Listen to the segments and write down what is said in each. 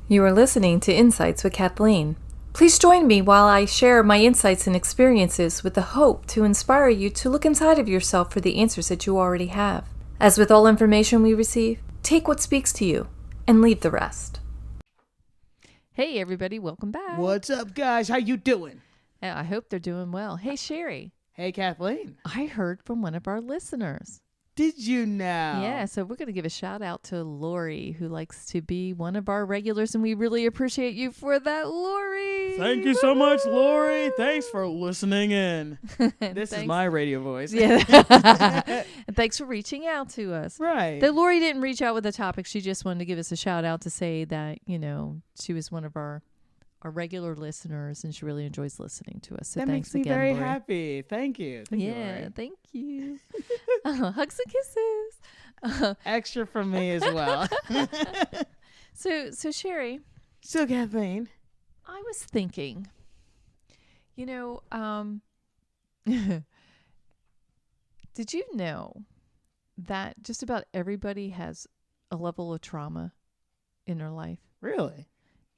You are listening to Insights with Kathleen. Please join me while I share my insights and experiences with the hope to inspire you to look inside of yourself for the answers that you already have. As with all information we receive, take what speaks to you and leave the rest. Hey everybody, welcome back. What's up, guys? How you doing? I hope they're doing well. Hey Sherry. Hey, Kathleen. I heard from one of our listeners. Did you know? Yeah, so we're going to give a shout out to Lori, who likes to be one of our regulars, and we really appreciate you for that, Lori. Thank you so much, Lori. Thanks for listening in. This is my radio voice. Yeah. And thanks for reaching out to us. Right. That Lori didn't reach out with a topic. She just wanted to give us a shout out to say that, you know, she was one of our regular listeners, and she really enjoys listening to us. So that thanks makes me again, very Lori. happy. Thank you. Thank you, Lori. Thank you. Hugs and kisses. Extra from me as well. So Sherry. So, Kathleen. I was thinking, you know, did you know that just about everybody has a level of trauma in their life? Really?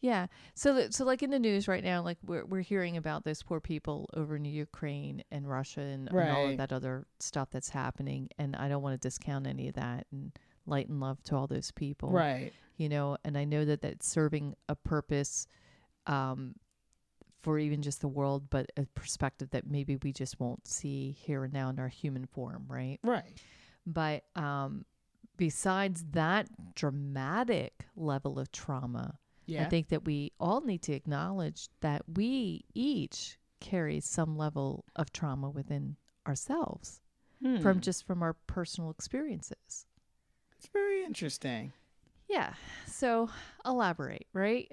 Yeah. So like in the news right now, like we're hearing about those poor people over in Ukraine and Russia and all of that other stuff that's happening. And I don't want to discount any of that, and light and love to all those people. Right. You know, and I know that that's serving a purpose for even just the world, but a perspective that maybe we just won't see here and now in our human form. Right. Right. But besides that dramatic level of trauma, I think that we all need to acknowledge that we each carry some level of trauma within ourselves from our personal experiences. It's very interesting. Yeah. So elaborate, right?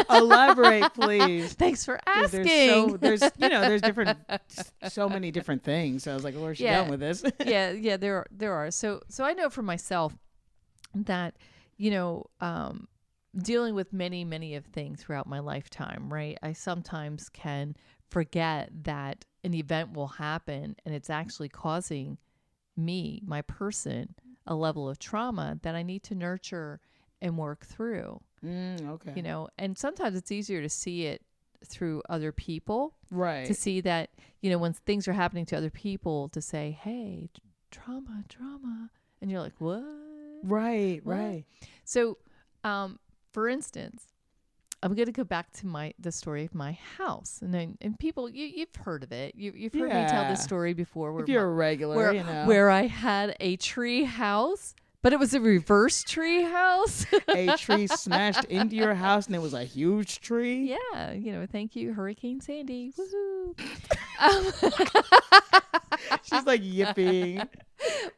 Elaborate, please. Thanks for asking. There's so many different things. So I was like, where's she going with this? yeah, there are. So I know for myself that, you know, dealing with many of things throughout my lifetime, right? I sometimes can forget that an event will happen and it's actually causing me, my person, a level of trauma that I need to nurture and work through. Okay. You know, and sometimes it's easier to see it through other people. Right. To see that, you know, when things are happening to other people, to say, hey, trauma. And you're like, what? Right. What? Right. So, for instance, I'm going to go back to the story of my house, and people, you've heard of it. You've heard me tell this story before. Where if you're a regular, where I had a tree house, but it was a reverse tree house. A tree smashed into your house, and it was a huge tree. Yeah, you know, thank you, Hurricane Sandy. Woohoo! She's like yipping.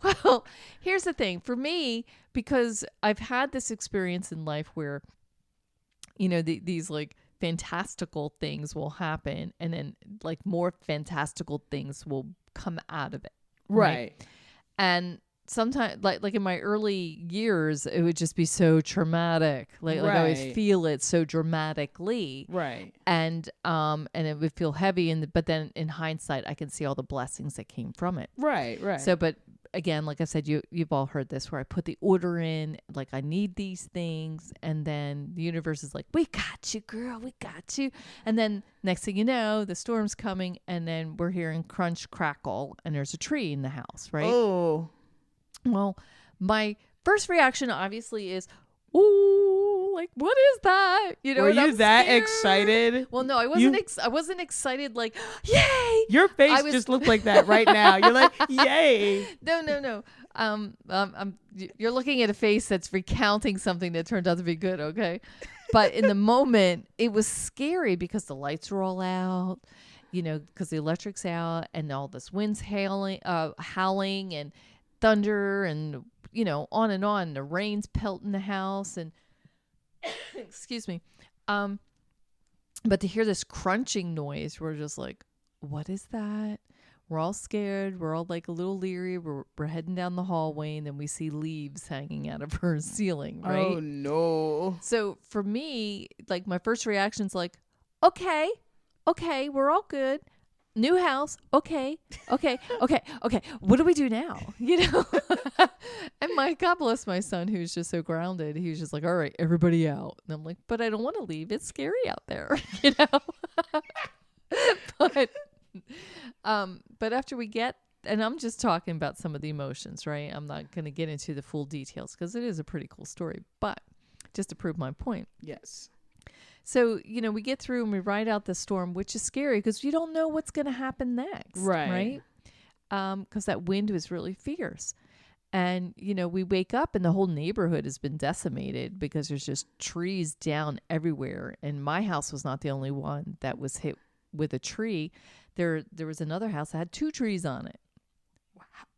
Well, here's the thing for me, because I've had this experience in life where, you know, these like fantastical things will happen, and then like more fantastical things will come out of it. Right. And sometimes like in my early years, it would just be so traumatic. Like I always feel it so dramatically. Right. And it would feel heavy, but then in hindsight, I can see all the blessings that came from it. Right. So, but again, like I said, you've all heard this, where I put the order in, like I need these things, and then the universe is like, we got you, girl, we got you. And then next thing you know, the storm's coming, and then we're hearing crunch, crackle, and there's a tree in the house, right? Oh. Well, my first reaction obviously is, ooh, like what is that? You know, were you that excited? Well, no, I wasn't. I wasn't excited. Like, yay! Your face just looked like that right now. You're like, yay! No. You're looking at a face that's recounting something that turned out to be good. Okay, but in the moment, it was scary because the lights were all out. You know, because the electric's out, and all this wind's howling, and thunder, and you know, on and on. The rain's pelting the house, and excuse me, but to hear this crunching noise, we're just like, what is that? We're all scared. We're all like a little leery. We're heading down the hallway, and then we see leaves hanging out of her ceiling, right? Oh no. So for me, like my first reaction's like, okay, we're all good. new house. Okay. What do we do now? And God bless my son, who's just so grounded. He was just like, all right, everybody out. And I'm like, but I don't want to leave. It's scary out there, But after we get, and I'm just talking about some of the emotions, right? I'm not going to get into the full details because it is a pretty cool story, but just to prove my point. Yes. So, we get through and we ride out the storm, which is scary because you don't know what's going to happen next. Right. Because that wind was really fierce. And, we wake up and the whole neighborhood has been decimated because there's just trees down everywhere. And my house was not the only one that was hit with a tree. There was another house that had 2 trees on it.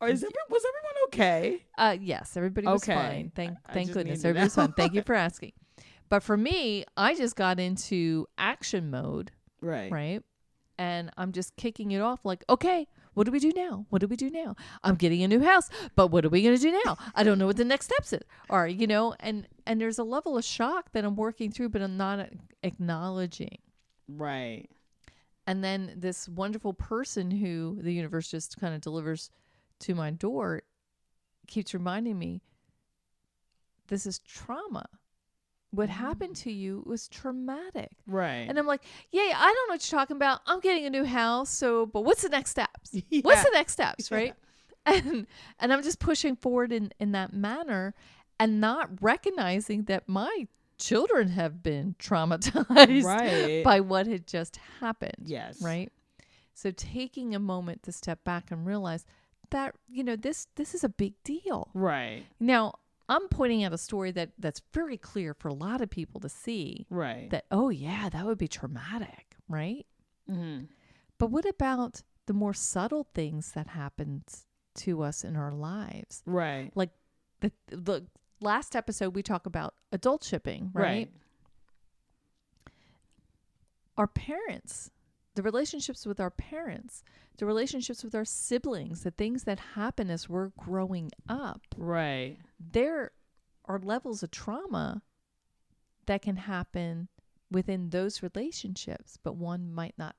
Was everyone okay? Yes, everybody was Okay. fine. I Thank just goodness. need to Everybody was know. fine. Thank you for asking. But for me, I just got into action mode, right? And I'm just kicking it off like, okay, what do we do now? What do we do now? I'm getting a new house, but what are we going to do now? I don't know what the next steps are, and there's a level of shock that I'm working through, but I'm not acknowledging. Right. And then this wonderful person who the universe just kind of delivers to my door keeps reminding me, this is trauma. What happened to you was traumatic. Right. And I'm like, yeah, I don't know what you're talking about. I'm getting a new house. But what's the next steps? Yeah. What's the next steps? Right. And I'm just pushing forward in that manner and not recognizing that my children have been traumatized by what had just happened. Yes. Right. So taking a moment to step back and realize that, this is a big deal. Right. Now, I'm pointing out a story that's very clear for a lot of people to see. Right. That, oh, yeah, that would be traumatic, right? Mm-hmm. But what about the more subtle things that happens to us in our lives? Right. Like the last episode, we talk about adult shipping, right? Our parents, the relationships with our parents, the relationships with our siblings, the things that happen as we're growing up. Right. There are levels of trauma that can happen within those relationships, but one might not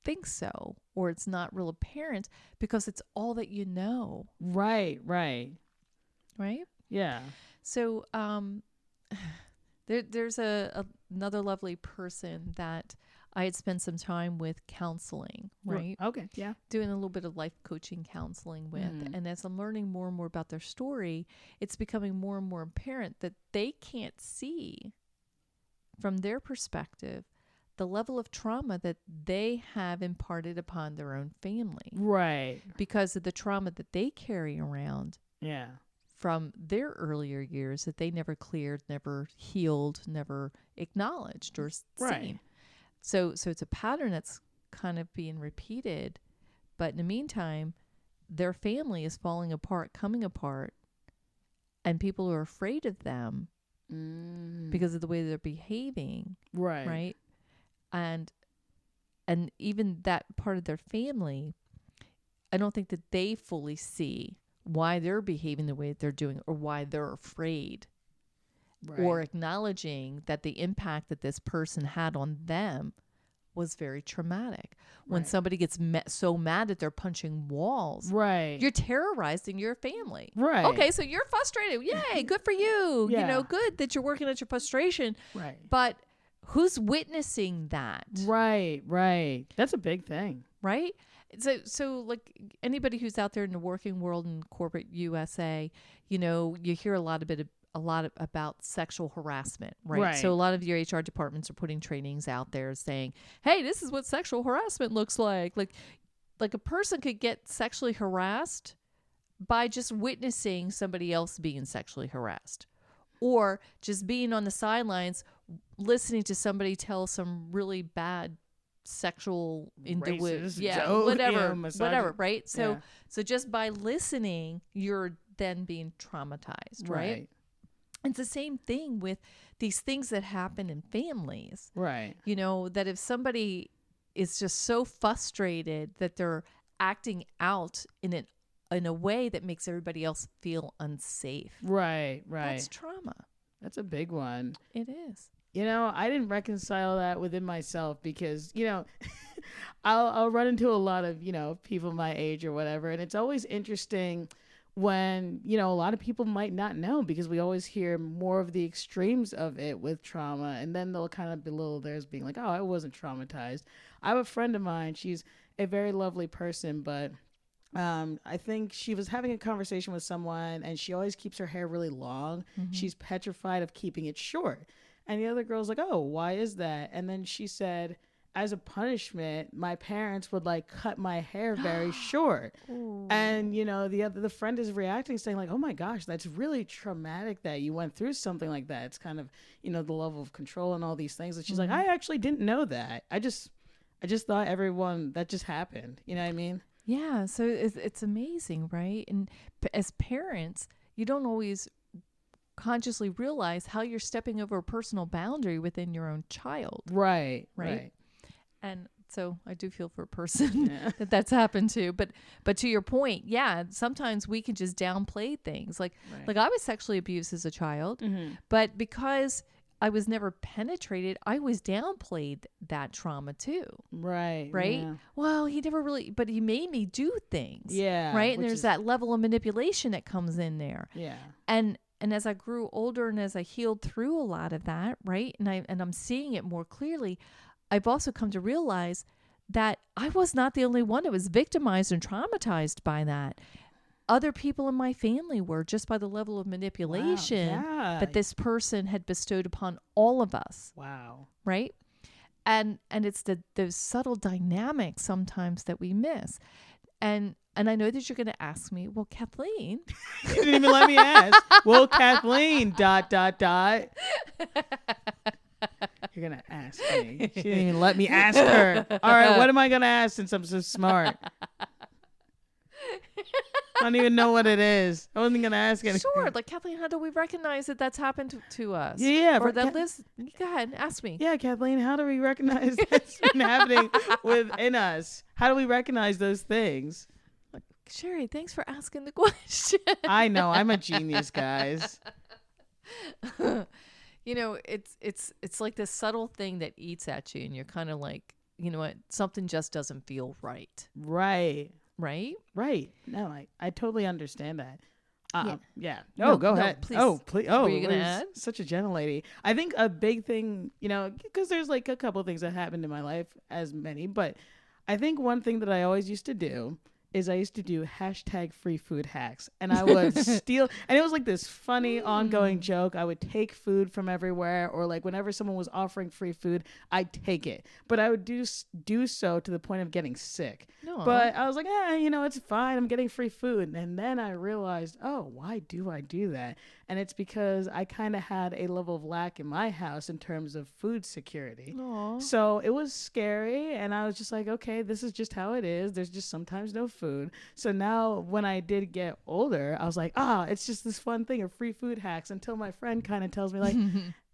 think so, or it's not real apparent because it's all that you know. Right. Yeah. So there's another lovely person that I had spent some time with counseling, right? Okay. Yeah. Doing a little bit of life coaching counseling with. And as I'm learning more and more about their story, it's becoming more and more apparent that they can't see from their perspective the level of trauma that they have imparted upon their own family. Right. Because of the trauma that they carry around. Yeah. From their earlier years that they never cleared, never healed, never acknowledged or seen. So it's a pattern that's kind of being repeated. But in the meantime, their family is falling apart, coming apart, and people are afraid of them because of the way they're behaving. Right. And even that part of their family, I don't think that they fully see why they're behaving the way that they're doing or why they're afraid. Or acknowledging that the impact that this person had on them was very traumatic. When somebody gets so mad that they're punching walls, you're terrorizing your family. Okay, so you're frustrated. Yay, good for you. Good that you're working at your frustration. But who's witnessing that? Right. That's a big thing. Right? So like anybody who's out there in the working world in corporate USA, you hear a lot about sexual harassment, right? So a lot of your HR departments are putting trainings out there saying, hey, this is what sexual harassment looks like. Like a person could get sexually harassed by just witnessing somebody else being sexually harassed, or just being on the sidelines, listening to somebody tell some really whatever, right? So just by listening, you're then being traumatized, right? It's the same thing with these things that happen in families. That if somebody is just so frustrated that they're acting out in a way that makes everybody else feel unsafe. Right. That's trauma. That's a big one. It is. I didn't reconcile that within myself because, I'll run into a lot of, people my age or whatever. And it's always interesting when, a lot of people might not know because we always hear more of the extremes of it with trauma. And then they'll kind of belittle theirs being like, oh, I wasn't traumatized. I have a friend of mine. She's a very lovely person, but I think she was having a conversation with someone and she always keeps her hair really long. Mm-hmm. She's petrified of keeping it short. And the other girl's like, oh, why is that? And then she said, as a punishment, my parents would like cut my hair very short. Ooh. And, the friend is reacting saying like, oh my gosh, that's really traumatic that you went through something like that. It's kind of, the level of control and all these things. And she's like, I actually didn't know that. I just thought everyone that just happened. You know what I mean? Yeah. So it's amazing, right? And as parents, you don't always consciously realize how you're stepping over a personal boundary within your own child. Right. And so I do feel for a person that's happened to, but to your point, yeah, sometimes we can just downplay things. Like I was sexually abused as a child, but because I was never penetrated, I was downplayed that trauma too. Right. Yeah. Well, he never really, but he made me do things. Yeah. Right. And there's that level of manipulation that comes in there. Yeah. And as I grew older and as I healed through a lot of that, right, and I'm seeing it more clearly, I've also come to realize that I was not the only one that was victimized and traumatized by that. Other people in my family were, just by the level of manipulation that this person had bestowed upon all of us. Wow. Right? And it's those subtle dynamics sometimes that we miss. And I know that you're going to ask me, well, Kathleen. You didn't even let me ask. Well, Kathleen, ... You're going to ask me. She didn't even let me ask her. All right, what am I going to ask since I'm so smart? I don't even know what it is. I wasn't going to ask anything. Sure. Like, Kathleen, how do we recognize that that's happened to us? Yeah. Or that Liz, go ahead, ask me. Yeah, Kathleen, how do we recognize that's been happening within us? How do we recognize those things? Sherry, thanks for asking the question. I know. I'm a genius, guys. It's like this subtle thing that eats at you and you're kind of like, you know what, something just doesn't feel right. Right. No, I totally understand that. Yeah. No, go ahead. Please. Oh, please. Oh, were you gonna add? Such a gentle lady. I think a big thing, because there's like a couple of things that happened in my life, as many, but I think one thing that I always used to do is I used to do #FreeFoodHacks, and I would steal, and it was like this funny ongoing joke. I would take food from everywhere, or like whenever someone was offering free food, I'd take it, but I would do so to the point of getting sick. No. But I was like, it's fine. I'm getting free food. And then I realized, oh, why do I do that? And it's because I kind of had a level of lack in my house in terms of food security. Aww. So it was scary. And I was just like, okay, this is just how it is. There's just sometimes no food. So now when I did get older, I was like, it's just this fun thing of free food hacks, until my friend kind of tells me like,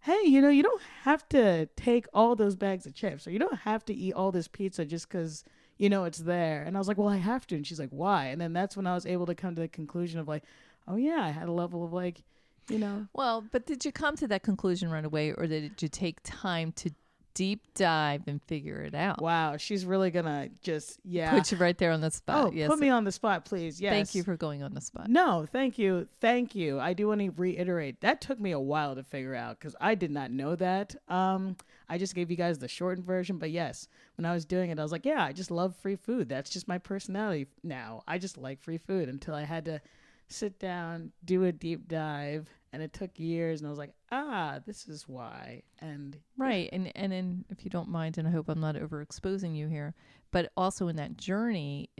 hey, you don't have to take all those bags of chips, or you don't have to eat all this pizza just because it's there. And I was like, well, I have to. And she's like, why? And then that's when I was able to come to the conclusion of like, oh yeah, I had a level of like, Well, but did you come to that conclusion right away, or did you take time to deep dive and figure it out? Wow, she's really gonna just put you right there on the spot. Oh, yes. Put me on the spot, please. Yes. Thank you for going on the spot. No, thank you. I do want to reiterate, that took me a while to figure out because I did not know that. I just gave you guys the shortened version, but yes, when I was doing it, I was like, yeah, I just love free food. That's just my personality now. I just like free food, until I had to sit down, do a deep dive, and it took years, and I was like, this is why. And right. And if you don't mind, and I hope I'm not overexposing you here, but also in that journey,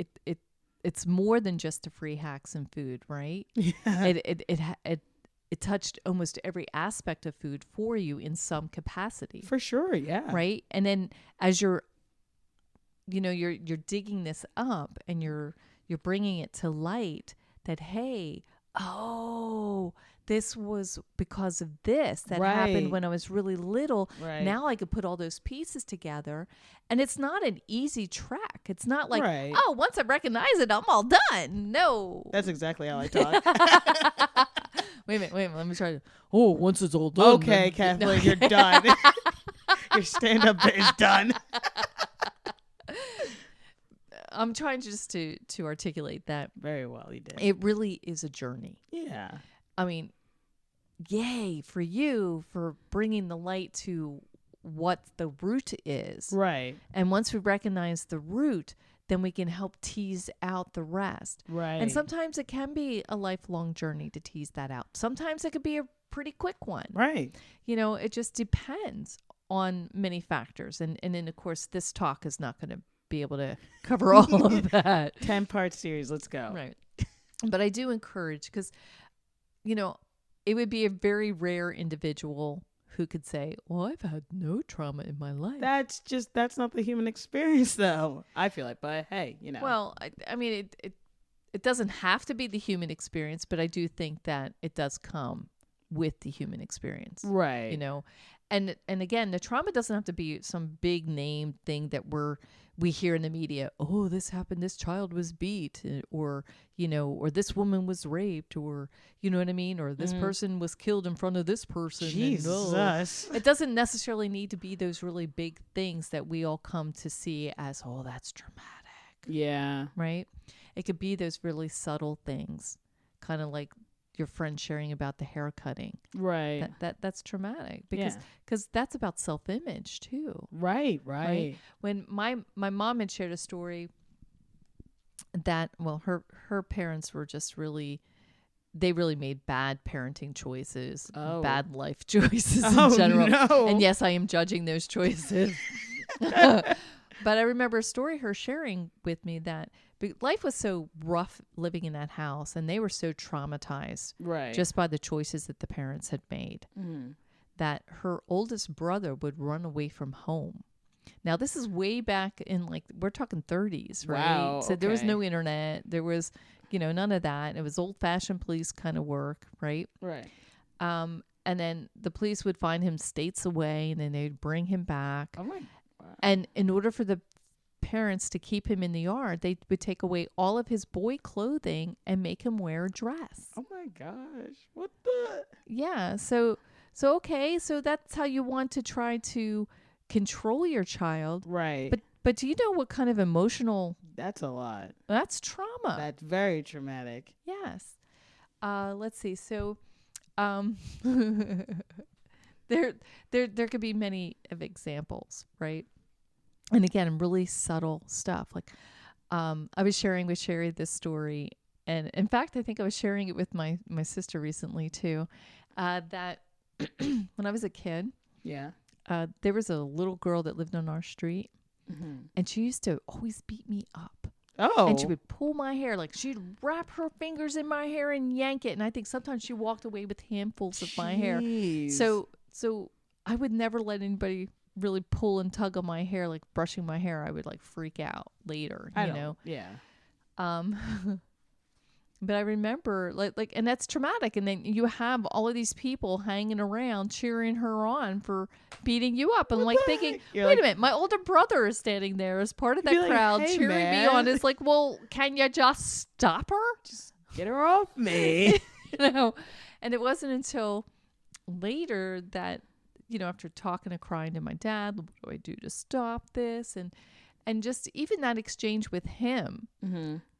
it's more than just the free hacks and food, right? Yeah. It touched almost every aspect of food for you in some capacity. For sure, yeah. Right? And then as you're digging this up and you're bringing it to light that, hey, this was because of this that happened when I was really little. Right. Now I could put all those pieces together, and it's not an easy track. It's not like, once I recognize it, I'm all done. No. That's exactly how I talk. Wait a minute. Let me try to. Oh, once it's all done. Okay, then- Kathleen, you're done. Your stand-up bit is done. I'm trying just to articulate that Very well, you did. it really is a journey. Yeah. I mean, yay for you for bringing the light to what the root is. Right. And once we recognize the root, then we can help tease out the rest. Right. And sometimes it can be a lifelong journey to tease that out. Sometimes it could be a pretty quick one. Right. You know, it just depends on many factors. And then, of course, this talk is not going to be able to cover all of that. 10-part series. Let's go. Right. But I do encourage, because, you know, it would be a very rare individual who could say, well, I've had no trauma in my life. That's not the human experience, though. I feel like, but hey, you know. Well, I mean, it doesn't have to be the human experience, but I do think that it does come with the human experience. Right. You know, and again, the trauma doesn't have to be some big name thing that we hear in the media. Oh, this happened. This child was beat, or, you know, or this woman was raped, or, you know what I mean? Or this person was killed in front of this person. Jesus. It doesn't necessarily need to be those really big things that we all come to see as, oh, that's traumatic. Yeah. Right? It could be those really subtle things, kind of like your friend sharing about the hair cutting. Right. That's traumatic because that's about self-image too. Right. When my mom had shared a story that, well, her parents were just really, they really made bad parenting choices, bad life choices in general. No. And yes, I am judging those choices. But I remember a story her sharing with me that life was so rough living in that house, and they were so traumatized just by the choices that the parents had made, that her oldest brother would run away from home. Now, this is way back in, like, we're talking 30s, right? Wow, So there was no internet. There was, you know, none of that. It was old-fashioned police kind of work, right? Right. And then the police would find him states away, and then they'd bring him back. Oh my. Wow. And in order for the parents to keep him in the yard, they would take away all of his boy clothing and make him wear a dress. Oh my gosh. What the? Yeah. So okay. So that's how you want to try to control your child. Right. But do you know what kind of emotional? That's a lot. That's trauma. That's very traumatic. Yes. Let's see. So, there could be many of examples, right? And again, really subtle stuff. Like, I was sharing with Cherry this story, and in fact, I think I was sharing it with my sister recently too. That when I was a kid, there was a little girl that lived on our street, and she used to always beat me up. Oh. And she would pull my hair, like she'd wrap her fingers in my hair and yank it. And I think sometimes she walked away with handfuls of my hair. So I would never let anybody really pull and tug on my hair, like brushing my hair. I would like freak out later, you know? Yeah. But I remember like, and that's traumatic. And then you have all of these people hanging around cheering her on for beating you up, and like thinking, wait a minute, my older brother is standing there as part of that crowd like, hey, cheering me on. It's like, well, can you just stop her? Just get her off me. You know? And it wasn't until later that, you know, after talking and crying to my dad, what do I do to stop this? And just even that exchange with him.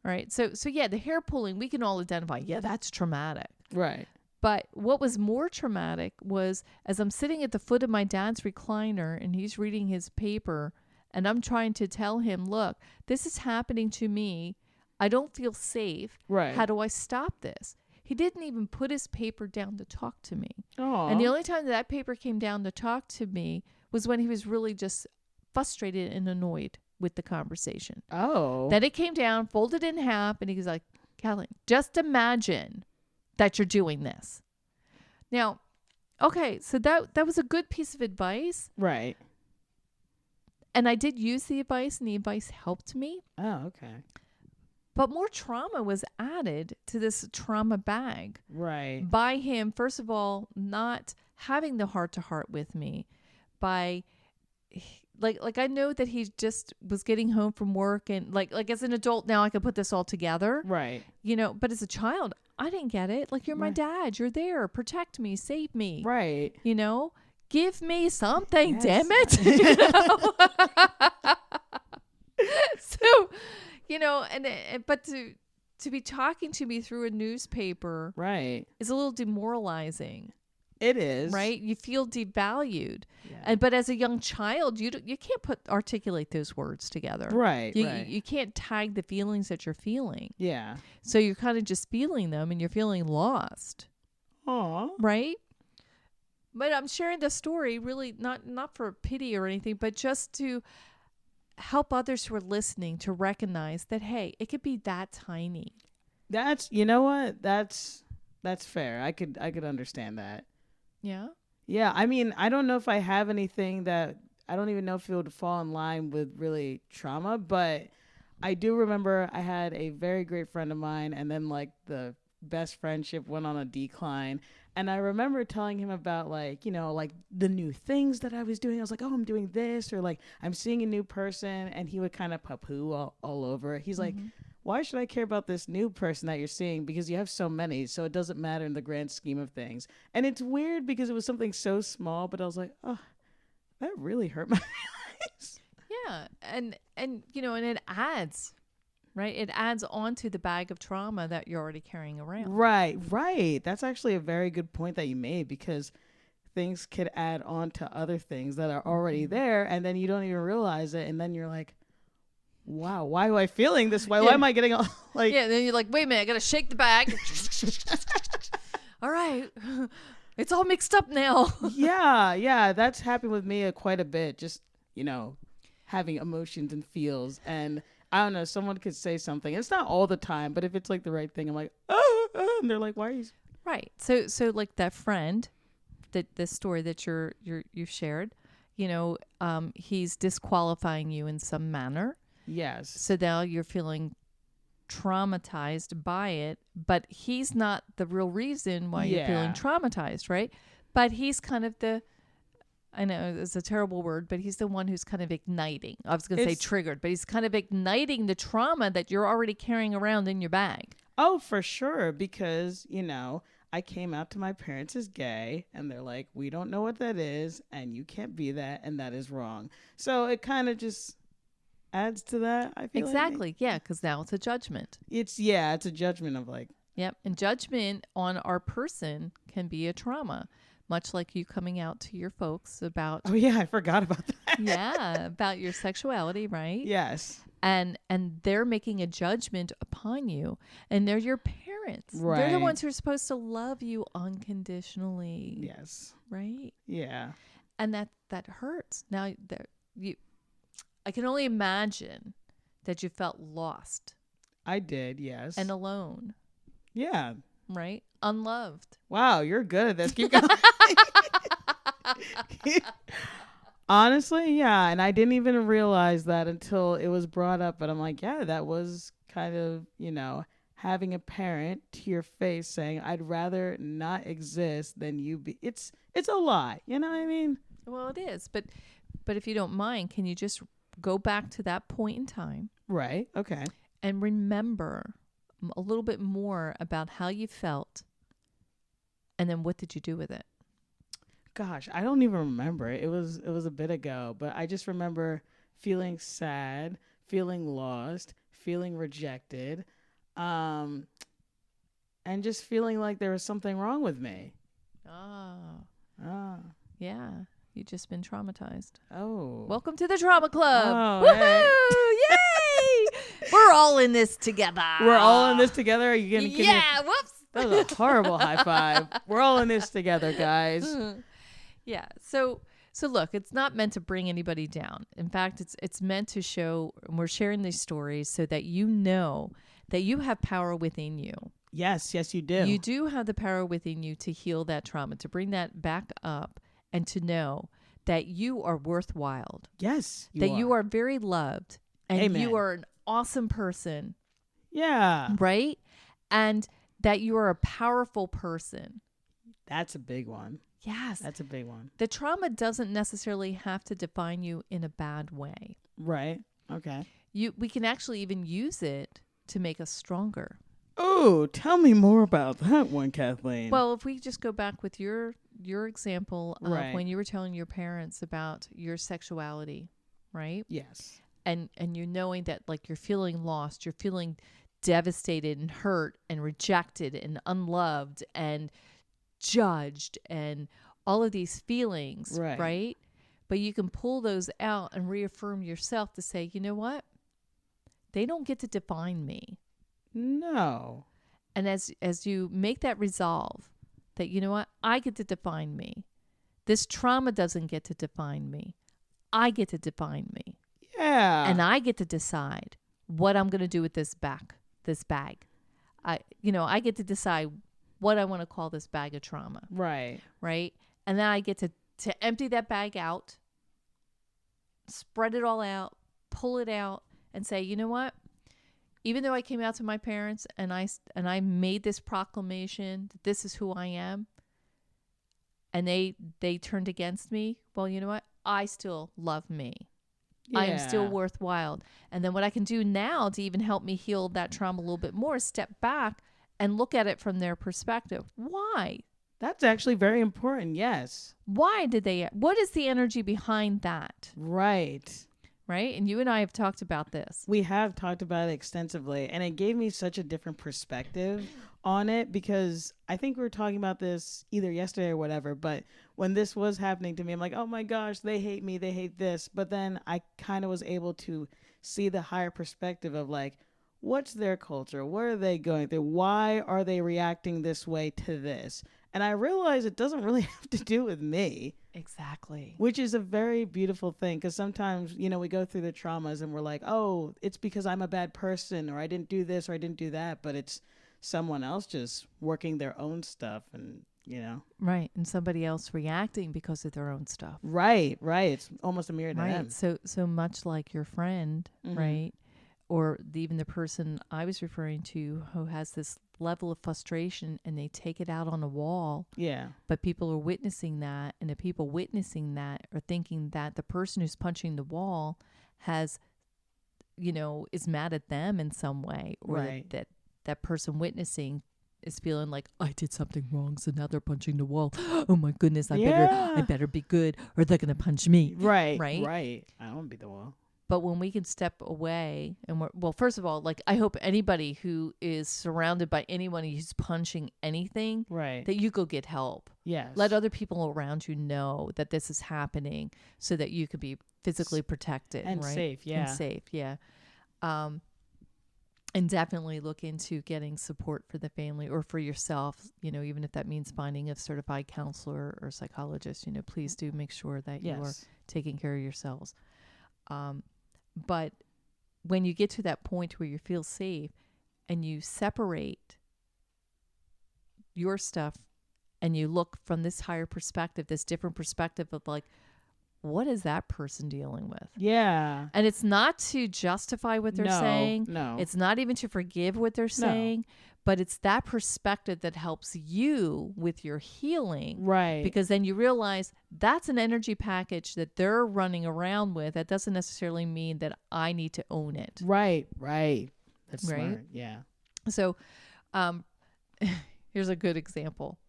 Right. So yeah, the hair pulling, we can all identify. Yeah, that's traumatic. Right. But what was more traumatic was as I'm sitting at the foot of my dad's recliner and he's reading his paper and I'm trying to tell him, look, this is happening to me. I don't feel safe. Right. How do I stop this? He didn't even put his paper down to talk to me. Aww. And the only time that paper came down to talk to me was when he was really just frustrated and annoyed with the conversation. Oh. Then it came down, folded in half, and he was like, Kathleen, just imagine that you're doing this. Now, okay, so that was a good piece of advice. Right. And I did use the advice, and the advice helped me. Oh, okay. But more trauma was added to this trauma bag. Right. By him, first of all, not having the heart-to-heart with me, by... Like I know that he just was getting home from work, and like as an adult now I can put this all together. Right. You know, but as a child, I didn't get it. Like, you're my Right. dad. You're there. Protect me. Save me. Right. You know, give me something, Yes. damn it. You know? So, you know, but to be talking to me through a newspaper Right. is a little demoralizing. It is. Right? You feel devalued. Yeah. But as a young child, you can't articulate those words together. Right. You, right. you can't tag the feelings that you're feeling. Yeah. So you're kind of just feeling them and you're feeling lost. Aw. Right? But I'm sharing the story really not for pity or anything, but just to help others who are listening to recognize that, hey, it could be that tiny. That's, you know what? That's fair. I could understand that. Yeah. Yeah. I mean, I don't know if I have anything that, I don't even know if it would fall in line with really trauma, but I do remember I had a very great friend of mine, and then like the best friendship went on a decline. And I remember telling him about like, you know, like the new things that I was doing. I was like, oh, I'm doing this, or like I'm seeing a new person. And he would kind of poo all over it. He's like, why should I care about this new person that you're seeing? Because you have so many, so it doesn't matter in the grand scheme of things. And it's weird because it was something so small, but I was like, oh, that really hurt my feelings. Yeah. And you know, and it adds, right? It adds on to the bag of trauma that you're already carrying around. Right. That's actually a very good point that you made, because things could add on to other things that are already there, and then you don't even realize it, and then you're like, wow, why am I feeling this way? Why am I getting all like... Yeah, then you're like, wait a minute, I got to shake the bag. All right. It's all mixed up now. Yeah, that's happened with me quite a bit. Just, you know, having emotions and feels, and I don't know, someone could say something. It's not all the time, but if it's like the right thing, I'm like, and they're like, why are you... Right. So like that friend, the story that you've shared, you know, he's disqualifying you in some manner. Yes. So now you're feeling traumatized by it, but he's not the real reason why you're feeling traumatized, right? But he's kind of I know it's a terrible word, but he's the one who's kind of igniting. I was going to say triggered, but he's kind of igniting the trauma that you're already carrying around in your bag. Oh, for sure. Because, you know, I came out to my parents as gay, and they're like, we don't know what that is, and you can't be that, and that is wrong. So it kind of just adds to that, I feel Exactly. Yeah, because now it's a judgment. It's a judgment of like... Yep. And judgment on our person can be a trauma, much like you coming out to your folks about... Oh, yeah, I forgot about that. Yeah, about your sexuality, right? Yes. And they're making a judgment upon you, and they're your parents. Right. They're the ones who are supposed to love you unconditionally. Yes. Right? Yeah. And that hurts. Now I can only imagine that you felt lost I did, yes. and alone, yeah. right? Unloved. Wow, you're good at this. Keep going. Honestly, yeah. And I didn't even realize that until it was brought up. But I'm like, yeah, that was kind of, you know, having a parent to your face saying, I'd rather not exist than you be. It's a lot. You know what I mean? Well, it is. But if you don't mind, can you just go back to that point in time? Right. Okay. And remember a little bit more about how you felt, and then what did you do with it? Gosh, I don't even remember. It was a bit ago, but I just remember feeling sad, feeling lost, feeling rejected, and just feeling like there was something wrong with me. Yeah, you just been traumatized. Oh. Welcome to the Trauma Club. Oh, Woohoo! Yay! We're all in this together. We're all in this together. Are you gonna give me whoops. that was a horrible high five. We're all in this together, guys. Yeah. So look, it's not meant to bring anybody down. In fact, it's meant to show, and we're sharing these stories so that you know that you have power within you. Yes, you do. You do have the power within you to heal that trauma, to bring that back up, and to know that you are worthwhile. Yes, you are very loved, and Amen. you are an awesome person. Yeah. Right? And that you are a powerful person. That's a big one. Yes. That's a big one. The trauma doesn't necessarily have to define you in a bad way. Right. Okay. We can actually even use it to make us stronger. Oh, tell me more about that one, Kathleen. Well, if we just go back with your example of Right. when you were telling your parents about your sexuality, right? Yes. And you knowing that like you're feeling lost, you're feeling devastated and hurt and rejected and unloved and judged and all of these feelings, Right. right? But you can pull those out and reaffirm yourself to say, you know what? They don't get to define me. No. And as you make that resolve that, you know what, I get to define me. This trauma doesn't get to define me. I get to define me. Yeah. And I get to decide what I'm going to do with this bag. I get to decide what I want to call this bag of trauma. Right. Right? And then I get to empty that bag out, spread it all out, pull it out, and say, you know what? Even though I came out to my parents and I made this proclamation that this is who I am, and they turned against me, well, you know what? I still love me. Yeah. I am still worthwhile. And then what I can do now to even help me heal that trauma a little bit more is step back and look at it from their perspective. Why? That's actually very important. Yes. Why did they? What is the energy behind that? Right. Right? And you and I have talked about this. We have talked about it extensively, and it gave me such a different perspective on it, because I think we were talking about this either yesterday or whatever, but when this was happening to me, I'm like, oh my gosh, they hate me, they hate this. But then I kind of was able to see the higher perspective of like, what's their culture? What are they going through? Why are they reacting this way to this? And I realized it doesn't really have to do with me. Exactly. Which is a very beautiful thing, because sometimes, we go through the traumas and we're like, oh, it's because I'm a bad person, or I didn't do this, or I didn't do that. But it's someone else just working their own stuff, and, Right. And somebody else reacting because of their own stuff. Right. It's almost a mirror to them. Right. So much like your friend, Mhm. right? Or even the person I was referring to who has this level of frustration and they take it out on a wall. Yeah. But people are witnessing that, and the people witnessing that are thinking that the person who's punching the wall has, is mad at them in some way, or Right. that person witnessing is feeling like, I did something wrong, so now they're punching the wall. Oh my goodness, I better be good, or they're gonna punch me. Right. Right? Right. I don't want to be the wall. But when we can step away and first of all, like, I hope anybody who is surrounded by anyone who's punching anything, Right. that you go get help. Yes. Let other people around you know that this is happening so that you can be physically protected. And right? safe, yeah. And safe, yeah. And definitely look into getting support for the family or for yourself, even if that means finding a certified counselor or psychologist, please do make sure that you are Yes. taking care of yourselves. But when you get to that point where you feel safe and you separate your stuff and you look from this higher perspective, this different perspective of like, what is that person dealing with? Yeah. And it's not to justify what they're saying. No. It's not even to forgive what they're saying, but it's that perspective that helps you with your healing. Right. Because then you realize that's an energy package that they're running around with. That doesn't necessarily mean that I need to own it. Right. That's Right? smart. Yeah. So here's a good example,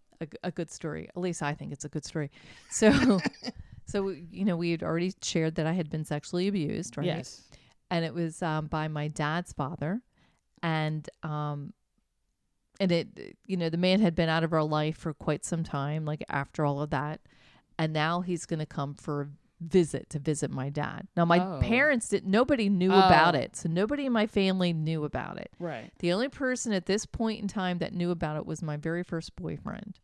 a good story. At least I think it's a good story. So, we had already shared that I had been sexually abused, right? Yes. And it was by my dad's father. And it, the man had been out of our life for quite some time, like after all of that. And now he's going to come for a visit to visit my dad. Now, my parents nobody knew about it. So nobody in my family knew about it. Right. The only person at this point in time that knew about it was my very first boyfriend.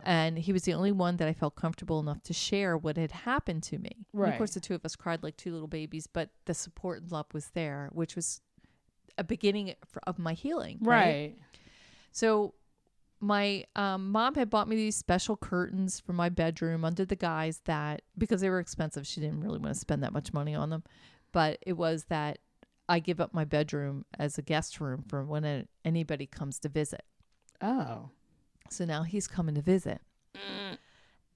And he was the only one that I felt comfortable enough to share what had happened to me. Right. And of course, the two of us cried like two little babies, but the support and love was there, which was a beginning of my healing. Right. So my mom had bought me these special curtains for my bedroom under the guise that, because they were expensive, she didn't really want to spend that much money on them. But it was that I give up my bedroom as a guest room for when anybody comes to visit. Oh. So now he's coming to visit.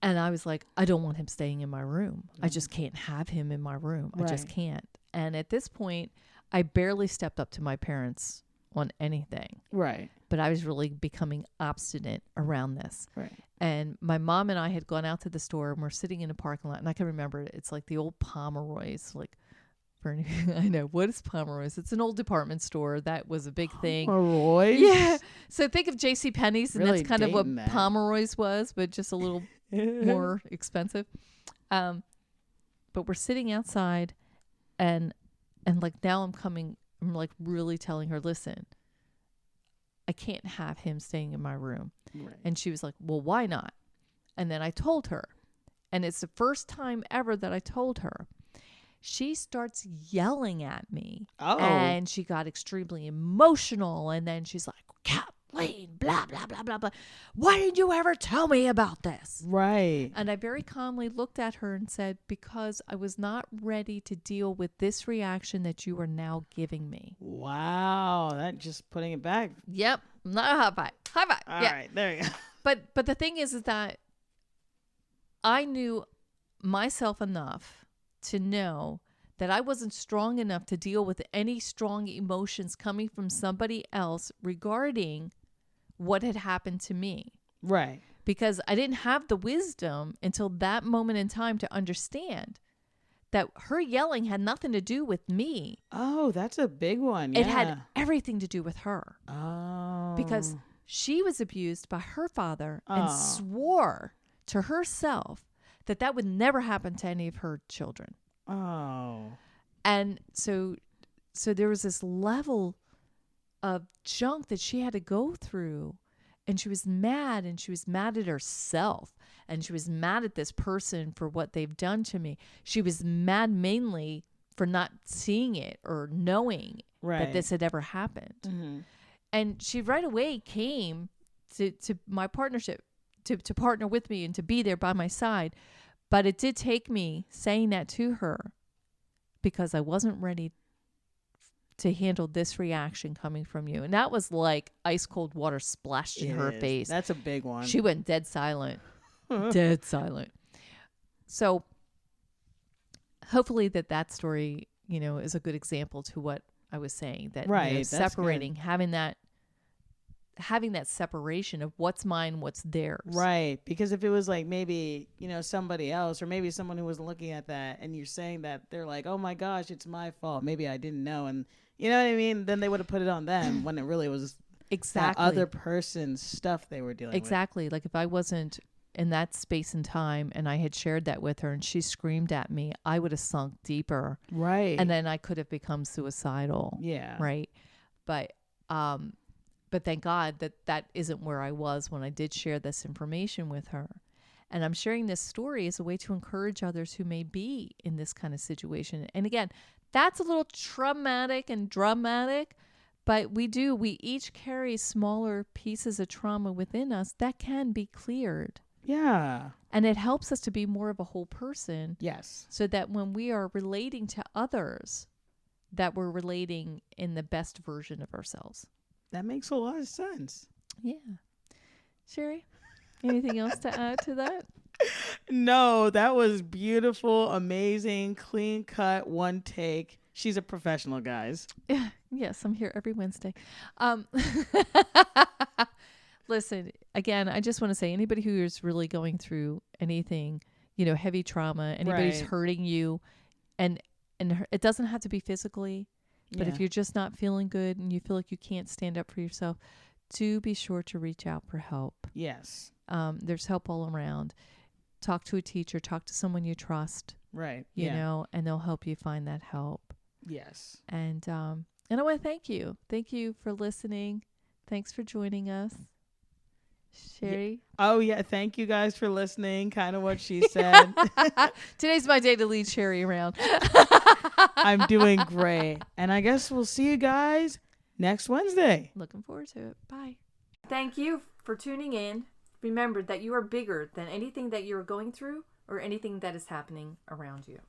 And I was like, I don't want him staying in my room. I just can't have him in my room. I just can't. And at this point, I barely stepped up to my parents' on anything. Right. But I was really becoming obstinate around this. Right. And my mom and I had gone out to the store and we're sitting in a parking lot. And I can remember it's like the old Pomeroy's. Like, for any, I know, what is Pomeroy's? It's an old department store. That was a big thing. Pomeroy's? Yeah. So think of JCPenney's, and Really that's kind of what dating that. Pomeroy's was, but just a little more expensive. But we're sitting outside and like now I'm like really telling her, listen, I can't have him staying in my room. Right. And she was like, well, why not? And then I told her, and it's the first time ever that I told her. She starts yelling at me. Oh. And she got extremely emotional. And then she's like, Kathleen, blah, blah, blah, blah, blah. Why didn't you ever tell me about this? Right. And I very calmly looked at her and said, because I was not ready to deal with this reaction that you are now giving me. Wow. That just putting it back. Yep. Not a high five. High five. All Yeah. right. There you go. But the thing is that I knew myself enough to know that I wasn't strong enough to deal with any strong emotions coming from somebody else regarding what had happened to me. Right. Because I didn't have the wisdom until that moment in time to understand that her yelling had nothing to do with me. Oh, that's a big one. Yeah. It had everything to do with her. Oh. Because she was abused by her father and Oh. swore to herself that would never happen to any of her children. Oh. And so there was this level of junk that she had to go through. And she was mad, and she was mad at herself. And she was mad at this person for what they've done to me. She was mad mainly for not seeing it or knowing that this had ever happened. Mm-hmm. And she right away came to my partnership, to partner with me and to be there by my side. But it did take me saying that to her because I wasn't ready to handle this reaction coming from you. And that was like ice cold water splashed in her face. That's a big one. She went dead silent. Dead silent. So hopefully that story, is a good example to what I was saying. That Right, that's separating, having that separation of what's mine, what's theirs. Right. Because if it was like maybe, somebody else or maybe someone who wasn't looking at that and you're saying that, they're like, oh my gosh, it's my fault. Maybe I didn't know. And you know what I mean? Then they would have put it on them when it really was Exactly. that other person's stuff they were dealing with. Exactly. Like if I wasn't in that space and time and I had shared that with her and she screamed at me, I would have sunk deeper. Right. And then I could have become suicidal. Yeah. Right. But thank God that isn't where I was when I did share this information with her. And I'm sharing this story as a way to encourage others who may be in this kind of situation. And again, that's a little traumatic and dramatic, but we each carry smaller pieces of trauma within us that can be cleared. Yeah. And it helps us to be more of a whole person. Yes. So that when we are relating to others, that we're relating in the best version of ourselves. That makes a lot of sense. Yeah. Sherry, anything else to add to that? No, that was beautiful, amazing, clean cut, one take. She's a professional, guys. Yes, I'm here every Wednesday. Listen, again, I just want to say anybody who is really going through anything, heavy trauma, anybody's Right. hurting you, and it doesn't have to be physically, but if you're just not feeling good and you feel like you can't stand up for yourself, do be sure to reach out for help. Yes. There's help all around. Talk to a teacher, talk to someone you trust, Right. you know, and they'll help you find that help. Yes. And I want to thank you. Thank you for listening. Thanks for joining us. Sherry? Oh, yeah. Thank you guys for listening. Kind of what she said. Today's my day to lead Sherry around. I'm doing great. And I guess we'll see you guys next Wednesday. Looking forward to it. Bye. Thank you for tuning in. Remember that you are bigger than anything that you're going through or anything that is happening around you.